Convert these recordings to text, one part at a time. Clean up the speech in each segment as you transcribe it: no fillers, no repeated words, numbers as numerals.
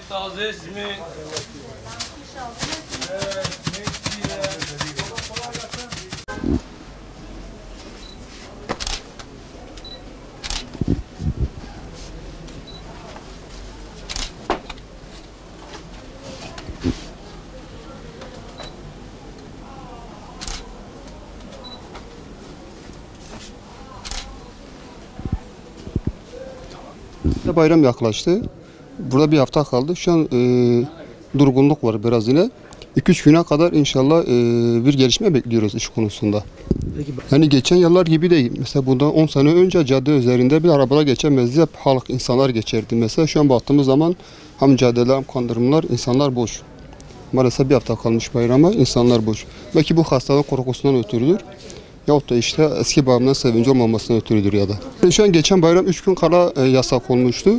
Taze ismi. Evet, bayram yaklaştı. Burada bir hafta kaldı. Şu an durgunluk var biraz yine. 2-3 güne kadar inşallah bir gelişme bekliyoruz iş konusunda. Yani geçen yıllar gibi değil. Mesela bundan 10 sene önce cadde üzerinde bir arabalar geçemezdi. Hep halk, insanlar geçerdi. Mesela şu an baktığımız zaman hem caddeler hem kaldırımlar, insanlar boş. Maalesef bir hafta kalmış bayrama, insanlar boş. Belki bu hastalık korkusundan ötürüdür. Yahut da işte eski bayramdan sevinci olmamasından ötürüdür ya da. Şu an geçen bayram 3 gün kala yasak olmuştu.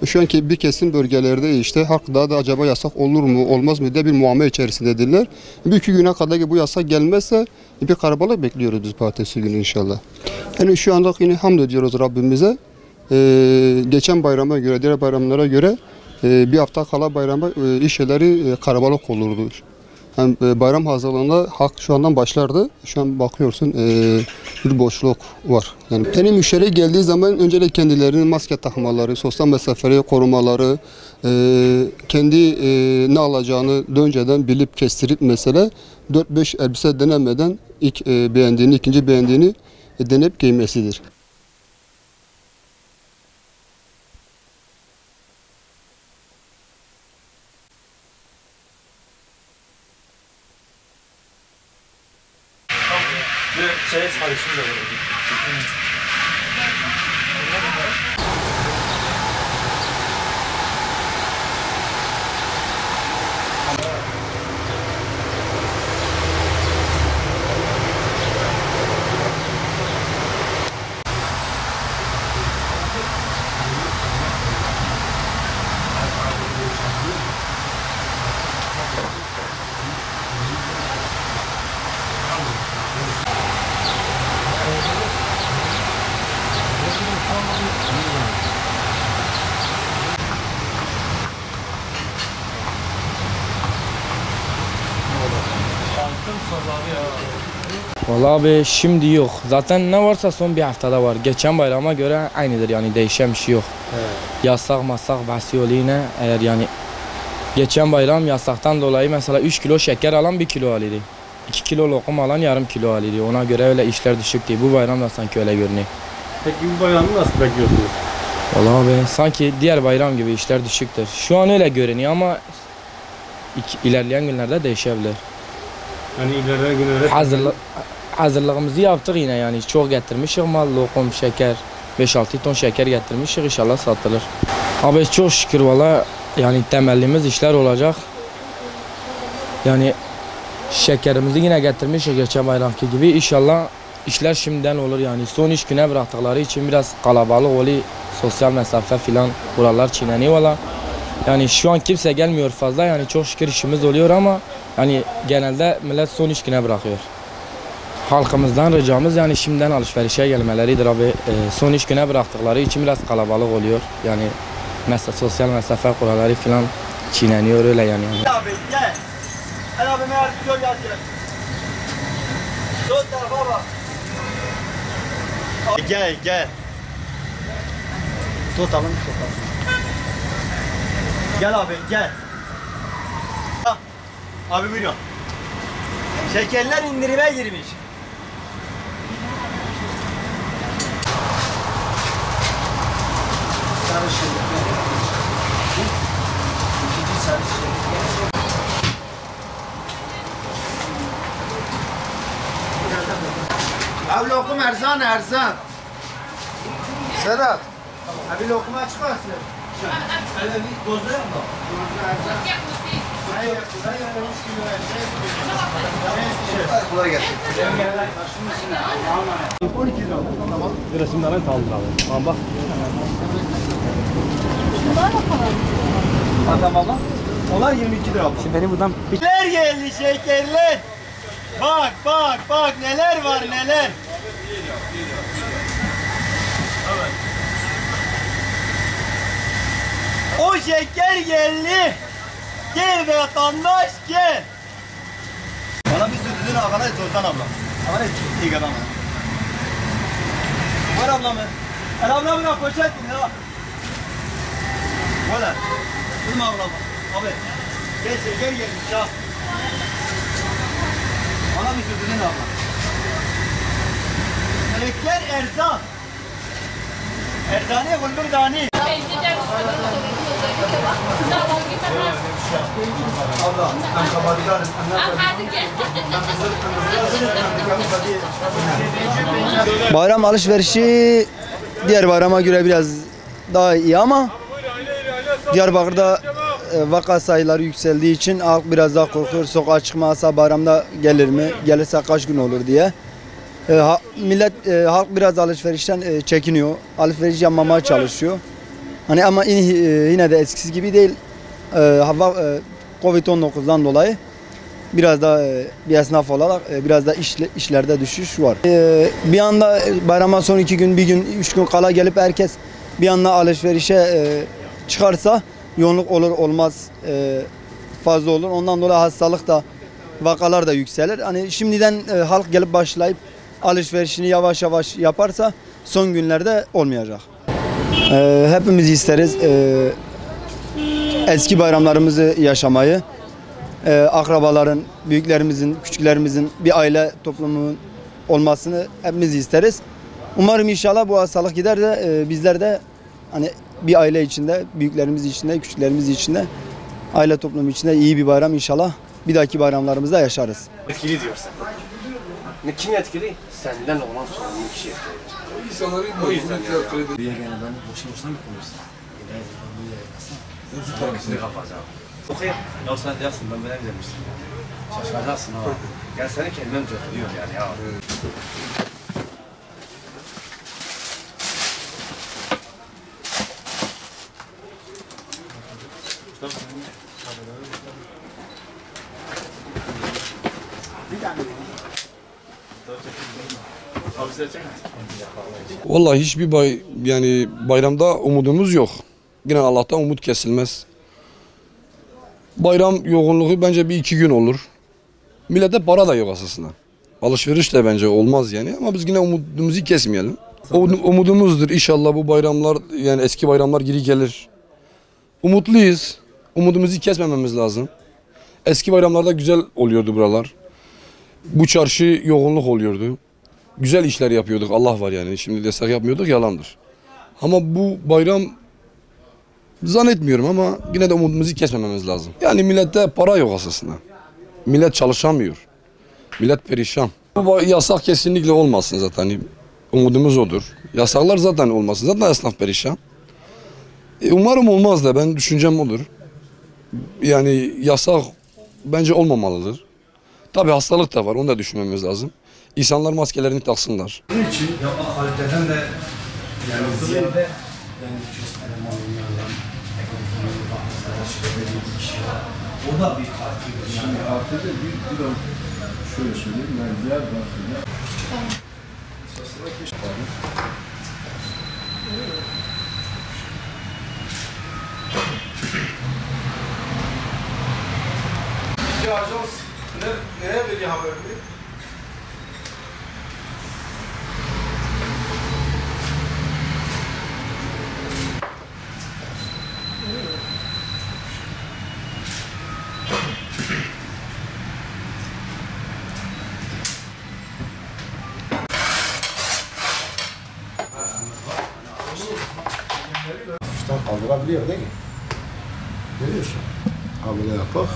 Şu anki bir kesim bölgelerde işte halk daha da acaba yasak olur mu olmaz mı diye bir muamele içerisindedirler. Bir iki güne kadar ki bu yasak gelmezse bir karabalık bekliyoruz biz pazartesi günü inşallah. Yani şu anda yine hamd ediyoruz Rabbimize. Geçen bayrama göre, diğer bayramlara göre bir hafta kala bayrama iş yerleri karabalık olurdu. Yani bayram hazırlığında halk şu andan başlardı. Şu an bakıyorsun bir boşluk var. Yani yeni müşteri geldiği zaman öncelikle kendilerinin maske takmaları, sosyal mesafeyi korumaları, kendi ne alacağını önceden bilip kestirip mesela 4-5 elbise denemeden ilk beğendiğini, ikinci beğendiğini deneyip giymesidir. Şeye sarışın da var. Vallahi abi şimdi yok. Zaten ne varsa son bir haftada var. Geçen bayrama göre aynıdır yani değişen bir şey yok. Evet. Yasak masak bahsi yine eğer yani geçen bayram yasaktan dolayı mesela 3 kilo şeker alan 1 kilo alırdı. 2 kilo lokum alan yarım kilo alırdı. Ona göre öyle işler düşük değil. Bu bayram da sanki öyle görünüyor. Peki bu bayramı nasıl bekliyorsunuz? Vallahi abi sanki diğer bayram gibi işler düşüktür. Şu an öyle görünüyor ama ilerleyen günlerde değişebilir. Yani ilerleyen günlerde hazırlığımızı yaptık yine yani çok getirmişik mal, lokum, şeker, 5-6 ton şeker getirmişik inşallah satılır. Abi çok şükür valla yani temellimiz işler olacak. Yani şekerimizi yine getirmişik geçen bayramki gibi inşallah işler şimdiden olur yani son iş güne bıraktıkları için biraz kalabalık oluyor, sosyal mesafe filan buralar çiğneniyor valla. Yani şu an kimse gelmiyor fazla yani çok şükür işimiz oluyor ama yani genelde millet son iş güne bırakıyor. Halkımızdan ricamız yani şimdiden alışverişe gelmeleridir abi. Son iş güne bıraktıkları için biraz kalabalık oluyor. Yani mesela sosyal mesafe kuralları falan çiğneniyor öyle yani. Abi gel. El abime yardımcı ol gel. Sol tarafa bak. Gel gel. Tutalım tutalım. Gel abi gel. Abi buyurun. Şekerler indirime girmiş. Abi lokum erzan erzan. Sedat. Abi lokuma çıkarsın. Kolay gelsin. Bir resimden kaldır abi. Tamam bak. Tamam baba. Onlar 22 lira. Şimdi beni buradan... Neler geldi şekerler. Bak bak bak neler var neler. O şeker geldi. Gel be vatandaş gel. Bana bir sütüdün ağana et Ozan abla. Ağana et iyi adam. Var abla mı? El abla bırak poşet mi ya? Valla. Durma abla. Abi. Gel şeker gelmiş ya. Bana bir sütüdün abla. Şeker erzan. Erzani gulbur dani. Bayram alışverişi diğer bayrama göre biraz daha iyi ama Diyarbakır'da vaka sayıları yükseldiği için halk biraz daha korkuyor. Sokağa çıkmazsa bayramda gelir mi? Gelirse kaç gün olur diye. Halk biraz alışverişten çekiniyor. Alışveriş yapmamaya çalışıyor. Hani ama yine de eskisi gibi değil. Covid-19'dan dolayı biraz da bir esnaf olarak biraz da işlerde düşüş var. Bir anda bayrama son 2 gün, 1 gün, 3 gün kala gelip herkes bir anda alışverişe çıkarsa yoğunluk olur olmaz fazla olur. Ondan dolayı hastalık da vakalar da yükselir. Hani şimdiden halk gelip başlayıp alışverişini yavaş yavaş yaparsa son günlerde olmayacak. Hepimiz isteriz eski bayramlarımızı yaşamayı. Akrabaların, büyüklerimizin, küçüklerimizin bir aile toplumunun olmasını hepimiz isteriz. Umarım inşallah bu hastalık gider de bizler de hani bir aile içinde, büyüklerimiz içinde, küçüklerimiz içinde, aile toplumu içinde iyi bir bayram inşallah bir dahaki bayramlarımızda yaşarız. Etkili diyorsun. Ne kim etkili? Senden olan sorumlu kişi etkili. İnsanların O yüzden yani. Buraya gelen ben boşuna mı konuşsam? Sizi kapatacağım. Okuyayım. Ya sen dersin ben böyle demiştim. Şaşıracaksın ha. Gel seni kelimem diyor yani ya. Vallahi hiçbir bayramda umudumuz yok. Yine Allah'tan umut kesilmez. Bayram yoğunluğu bence bir 2 gün olur. Millete para da yok aslında. Alışveriş de bence olmaz yani ama biz yine umudumuzu kesmeyelim. Umudumuzdur inşallah bu bayramlar yani eski bayramlar geri gelir. Umutluyuz. Umudumuzu kesmememiz lazım. Eski bayramlarda güzel oluyordu buralar. Bu çarşı yoğunluk oluyordu. Güzel işler yapıyorduk. Allah var yani. Şimdi destek yapmıyorduk yalandır. Ama bu bayram zannetmiyorum ama yine de umudumuzu kesmememiz lazım. Yani millette para yok aslında. Millet çalışamıyor. Millet perişan. Bu yasak kesinlikle olmasın zaten. Hani umudumuz odur. Yasaklar zaten olmasın. Zaten esnaf perişan. Umarım olmaz da ben düşüncem odur. Yani yasak bence olmamalıdır. Tabii hastalık da var. Onu da düşünmemiz lazım. İnsanlar maskelerini taksınlar. Bunun için kaliteden de yani ziyade yani elemanlardan o da bir artıdır. Yani artıdır bir de şöyle söyleyeyim ben Diyarbakır'da ajans neye veriyor haberini? Üstten kaldırabiliyor değil mi? Görüyorsun. Ha böyle yapak.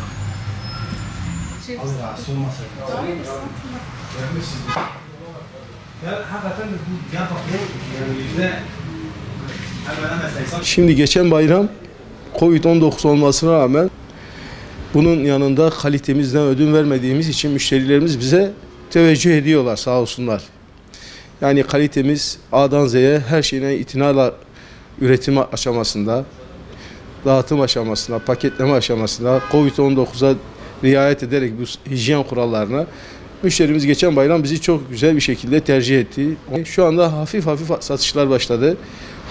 Şimdi geçen bayram Covid-19 olmasına rağmen bunun yanında kalitemizden ödün vermediğimiz için müşterilerimiz bize teveccüh ediyorlar sağ olsunlar. Yani kalitemiz A'dan Z'ye her şeyine itinayla üretim aşamasında, dağıtım aşamasında, paketleme aşamasında Covid-19'a riayet ederek bu hijyen kurallarına müşterimiz geçen bayram bizi çok güzel bir şekilde tercih etti. Şu anda hafif hafif satışlar başladı.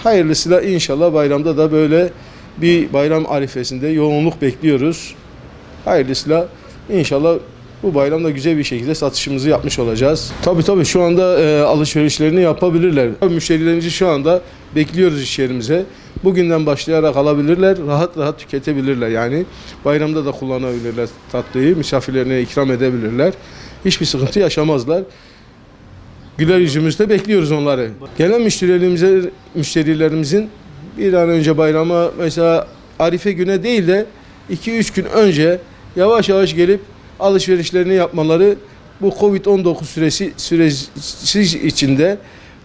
Hayırlısıyla inşallah bayramda da böyle bir bayram arifesinde yoğunluk bekliyoruz. Hayırlısıyla inşallah bu bayramda güzel bir şekilde satışımızı yapmış olacağız. Tabii şu anda alışverişlerini yapabilirler. Müşterilerimizi şu anda bekliyoruz iş yerimize. Bugünden başlayarak alabilirler, rahat rahat tüketebilirler. Yani bayramda da kullanabilirler tatlıyı, misafirlerine ikram edebilirler. Hiçbir sıkıntı yaşamazlar. Güler yüzümüzde bekliyoruz onları. Gelen müşterilerimizin bir an önce bayrama mesela Arife güne değil de 2-3 gün önce yavaş yavaş gelip alışverişlerini yapmaları bu Covid-19 süresi içinde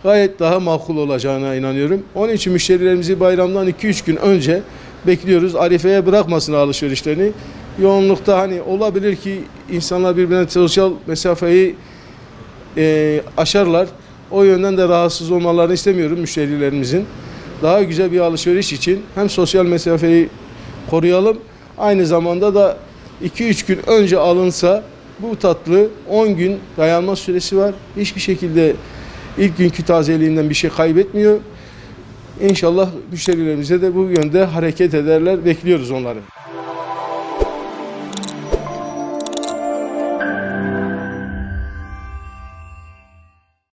gayet daha makul olacağına inanıyorum. Onun için müşterilerimizi bayramdan 2-3 gün önce bekliyoruz. Arife'ye bırakmasın alışverişlerini. Yoğunlukta hani olabilir ki insanlar birbirine sosyal mesafeyi aşarlar. O yönden de rahatsız olmalarını istemiyorum müşterilerimizin. Daha güzel bir alışveriş için hem sosyal mesafeyi koruyalım, aynı zamanda da 2-3 gün önce alınsa bu tatlı 10 gün dayanma süresi var. Hiçbir şekilde ilk günkü tazeliğinden bir şey kaybetmiyor. İnşallah müşterilerimize de bu yönde hareket ederler. Bekliyoruz onları.